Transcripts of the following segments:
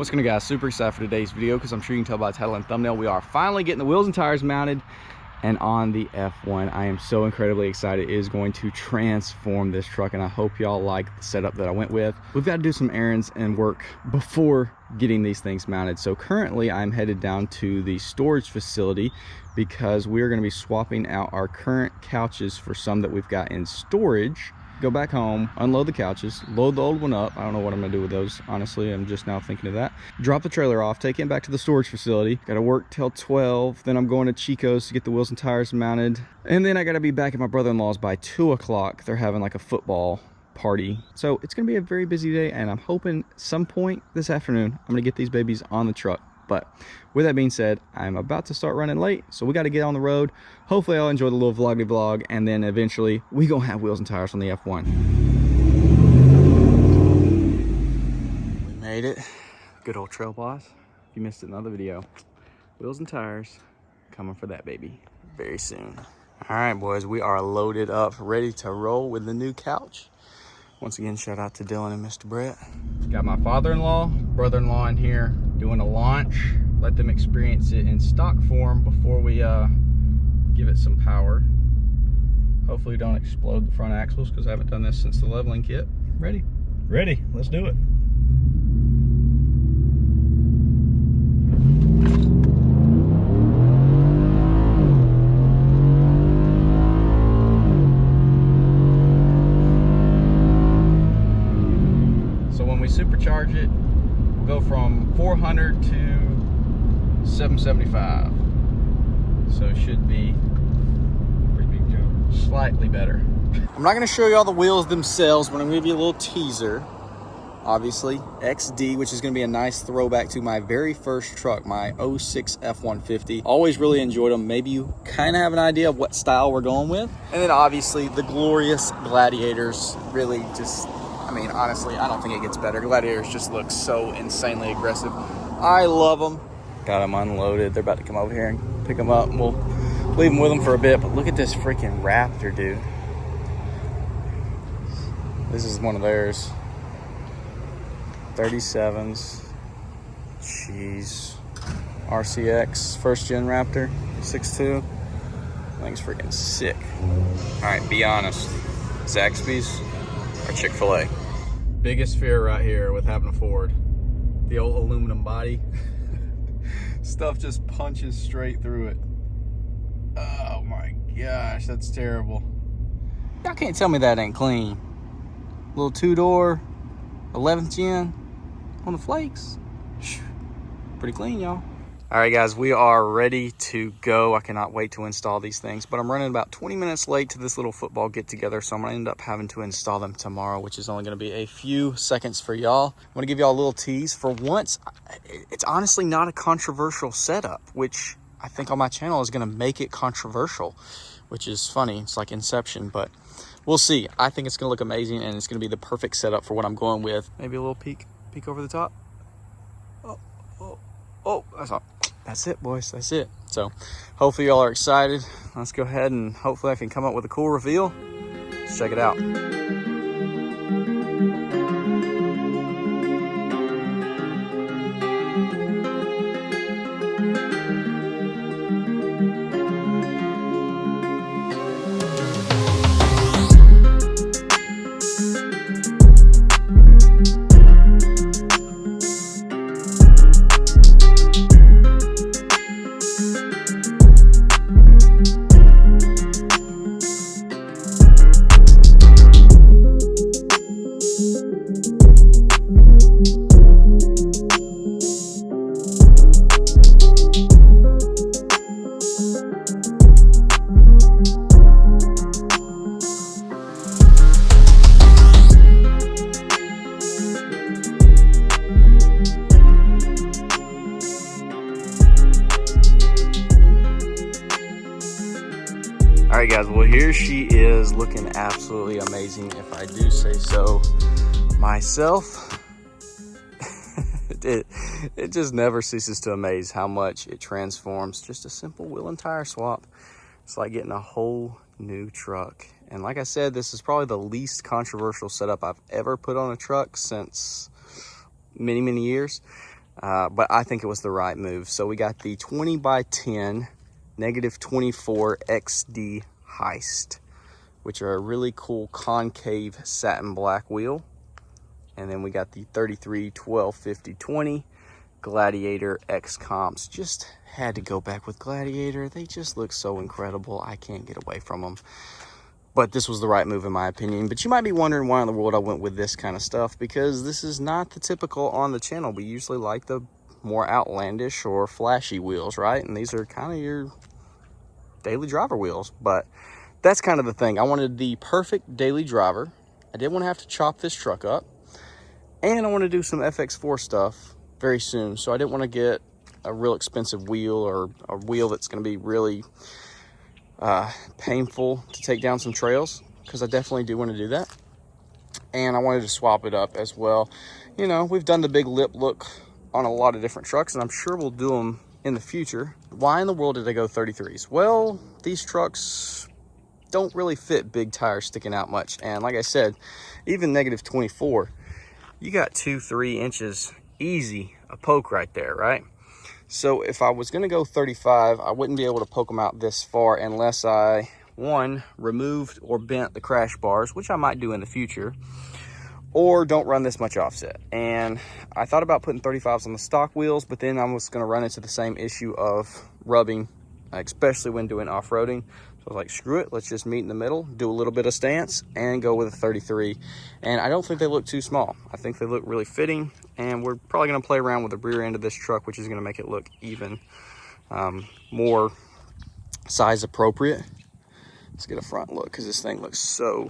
What's going on, guys? Super excited for today's video because I'm sure you can tell by the title and thumbnail we are finally getting the wheels and tires mounted and on the F1. I am so incredibly excited. It is going to transform this truck, and I hope y'all like the setup that I went with. We've got to do some errands and work before getting these things mounted. So currently I'm headed down to the storage facility because we're going to be swapping out our current couches for some that we've got in storage. Go back home, unload the couches, load the old one up. I don't know what I'm gonna do with those, honestly. I'm just now thinking of that. Drop the trailer off, take it back to the storage facility. Gotta work till 12. Then I'm going to Chico's to get the wheels and tires mounted. And then I gotta be back at my brother-in-law's by 2 o'clock. They're having like a football party. So it's gonna be a very busy day, and I'm hoping some point this afternoon, I'm gonna get these babies on the truck. But with that being said, I'm about to start running late, so we got to get on the road. Hopefully I'll enjoy the little vloggy vlog, and then eventually we gonna have wheels and tires on the F1. We made it. Good old trail boss. If you missed another video, wheels and tires coming for that baby very soon. All right, boys, we are loaded up, ready to roll with the new couch. Once again, shout out to Dylan and Mr. Brett. Got my father-in-law, brother-in-law in here doing a launch. Let them experience it in stock form before we give it some power. Hopefully don't explode the front axles because I haven't done this since the leveling kit. Ready? Ready, let's do it. So when we supercharge it, we'll go from 400 to 775. So it should be a pretty big jump. Slightly better. I'm not going to show you all the wheels themselves, but I'm going to give you a little teaser. Obviously, XD, which is going to be a nice throwback to my very first truck, my 06 F150. Always really enjoyed them. Maybe you kind of have an idea of what style we're going with. And then obviously the glorious Gladiators. Really just, I mean, honestly, I don't think it gets better. Gladiators just look so insanely aggressive. I love them. Got them unloaded. They're about to come over here and pick them up. And we'll leave them with them for a bit. But look at this freaking Raptor, dude. This is one of theirs. 37s. Jeez. RCX, first gen Raptor, 6'2". Thing's freaking sick. All right, be honest. Zaxby's or Chick-fil-A? Biggest fear right here with having a Ford. The old aluminum body. Stuff just punches straight through it. Oh my gosh, that's terrible. Y'all can't tell me that ain't clean. Little 2-door, 11th gen on the flakes. Pretty clean, y'all. All right, guys, we are ready to go. I cannot wait to install these things, but I'm running about 20 minutes late to this little football get together, so I'm gonna end up having to install them tomorrow, which is only gonna be a few seconds for y'all. I'm gonna give y'all a little tease. For once, it's honestly not a controversial setup, which I think on my channel is gonna make it controversial, which is funny. It's like Inception, but we'll see. I think it's gonna look amazing, and it's gonna be the perfect setup for what I'm going with. Maybe a little peek over the top. Oh, that's it, boys. That's it. So hopefully y'all are excited. Let's go ahead and hopefully I can come up with a cool reveal. Let's check it out. All right, guys, well, here she is, looking absolutely amazing, if I do say so myself. It just never ceases to amaze how much it transforms. Just a simple wheel and tire swap. It's like getting a whole new truck. And like I said, this is probably the least controversial setup I've ever put on a truck since many years. but I think it was the right move. So we got the 20x10 -24 XD Heist, which are a really cool concave satin black wheel. And then we got the 33 1250 20 Gladiator X comps. Just had to go back with Gladiator. They just look so incredible. I can't get away from them. But this was the right move in my opinion. But you might be wondering why in the world I went with this kind of stuff, because this is not the typical on the channel. We usually like the more outlandish or flashy wheels, right? And these are kind of your daily driver wheels. But that's kind of the thing. I wanted the perfect daily driver. I didn't want to have to chop this truck up. And I want to do some FX4 stuff very soon. So I didn't want to get a real expensive wheel, or a wheel that's going to be really painful to take down some trails, because I definitely do want to do that. And I wanted to swap it up as well. You know, we've done the big lip look on a lot of different trucks, and I'm sure we'll do them in the future. Why in the world did I go 33s? Well, these trucks don't really fit big tires sticking out much. And like I said, even -24, you got 2-3 inches easy a poke right there, right? So if I was going to go 35, I wouldn't be able to poke them out this far unless I, one, removed or bent the crash bars, which I might do in the future, or don't run this much offset. And I thought about putting 35s on the stock wheels, but then I was going to run into the same issue of rubbing, especially when doing off-roading. So I was like, screw it, let's just meet in the middle, do a little bit of stance, and go with a 33. And I don't think they look too small. I think they look really fitting, and we're probably gonna play around with the rear end of this truck, which is gonna make it look even more size appropriate. Let's get a front look, because this thing looks so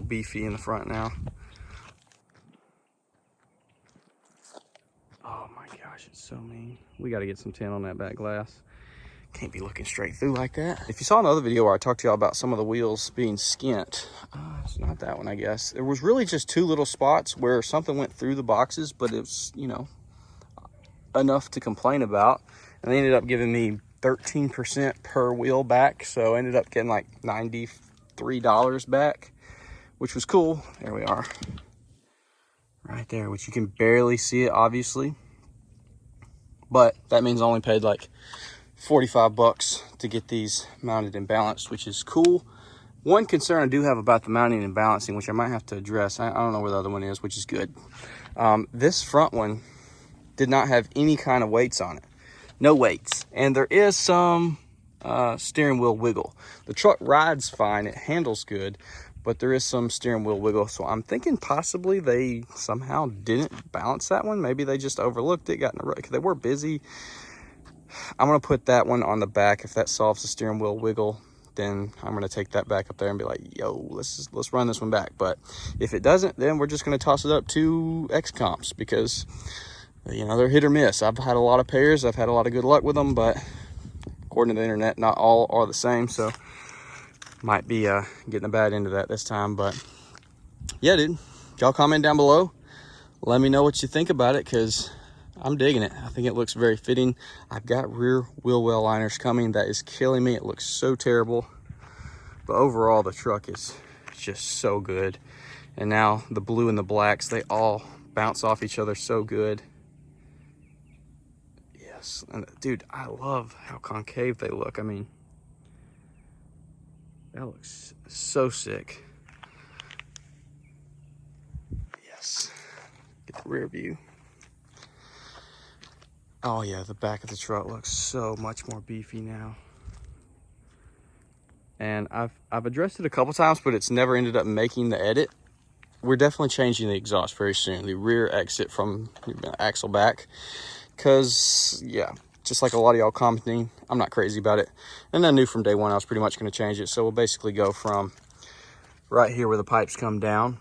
beefy in the front now. Oh my gosh, it's so mean. We gotta get some tint on that back glass. Can't be looking straight through like that. If you saw another video where I talked to y'all about some of the wheels being skint, it's not that one, I guess. There was really just 2 little spots where something went through the boxes, but it was, you know, enough to complain about. And they ended up giving me 13% per wheel back. So I ended up getting like $93 back, which was cool. There we are. Right there, which you can barely see it, obviously. But that means I only paid like 45 bucks to get these mounted and balanced, which is cool. One concern I do have about the mounting and balancing, which I might have to address, I don't know where the other one is, which is good. This front one did not have any kind of weights on it. No weights. And there is some steering wheel wiggle. The truck rides fine, it handles good, but there is some steering wheel wiggle. So I'm thinking possibly they somehow didn't balance that one. Maybe they just overlooked it, got in a rut, because they were busy. I'm going to put that one on the back. If that solves the steering wheel wiggle, then I'm going to take that back up there and be like, yo, let's run this one back. But if it doesn't, then we're just going to toss it up to X comps, because, you know, they're hit or miss. I've had a lot of pairs. I've had a lot of good luck with them, but according to the internet, not all are the same. So might be getting a bad end of that this time. But yeah, dude, y'all comment down below. Let me know what you think about it, because I'm digging it. I think it looks very fitting. I've got rear wheel well liners coming. That is killing me. It looks so terrible. But overall, the truck is just so good. And now the blue and the blacks, they all bounce off each other so good. Yes. And dude, I love how concave they look. I mean, that looks so sick. Yes. Get the rear view. Oh yeah, the back of the truck looks so much more beefy now. And I've addressed it a couple times, but it's never ended up making the edit. We're definitely changing the exhaust very soon. The rear exit from the axle back. Because, yeah, just like a lot of y'all commenting, I'm not crazy about it. And I knew from day one I was pretty much going to change it. So we'll basically go from right here where the pipes come down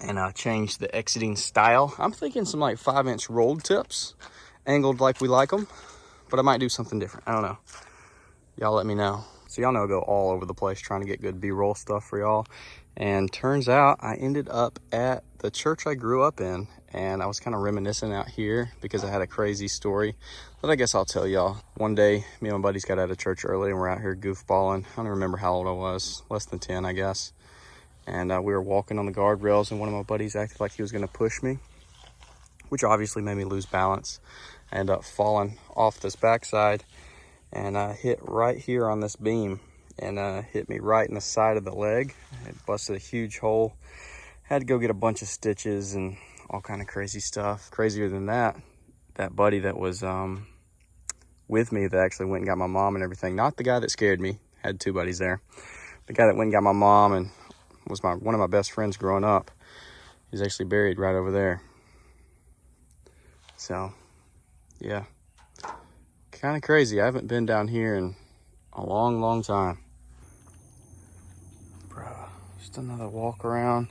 and change the exiting style. I'm thinking some like 5-inch rolled tips, angled like we like them, but I might do something different. I don't know. Y'all let me know. So y'all know I go all over the place trying to get good B-roll stuff for y'all. And turns out I ended up at the church I grew up in, and I was kind of reminiscing out here because I had a crazy story that I guess I'll tell y'all. One day, me and my buddies got out of church early and we're out here goofballing. I don't remember how old I was, less than 10, I guess. And we were walking on the guardrails and one of my buddies acted like he was gonna push me. which obviously made me lose balance. I ended up falling off this backside and hit right here on this beam and hit me right in the side of the leg. It busted a huge hole. Had to go get a bunch of stitches and all kind of crazy stuff. Crazier than that, that buddy that was with me that actually went and got my mom and everything, not the guy that scared me, had two buddies there. The guy that went and got my mom and was one of my best friends growing up, he's actually buried right over there. So, yeah, kind of crazy. I haven't been down here in a long, long time. Bro, just another walk around.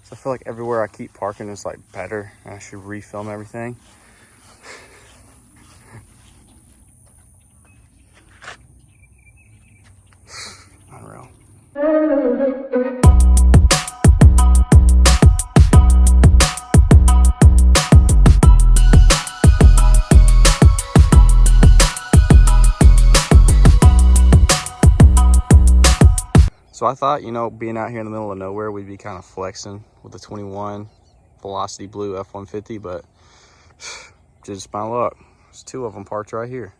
So I feel like everywhere I keep parking is like better. I should refilm everything. Unreal. So I thought, you know, being out here in the middle of nowhere, we'd be kind of flexing with the 21 Velocity Blue F-150, but just my luck. There's two of them parked right here.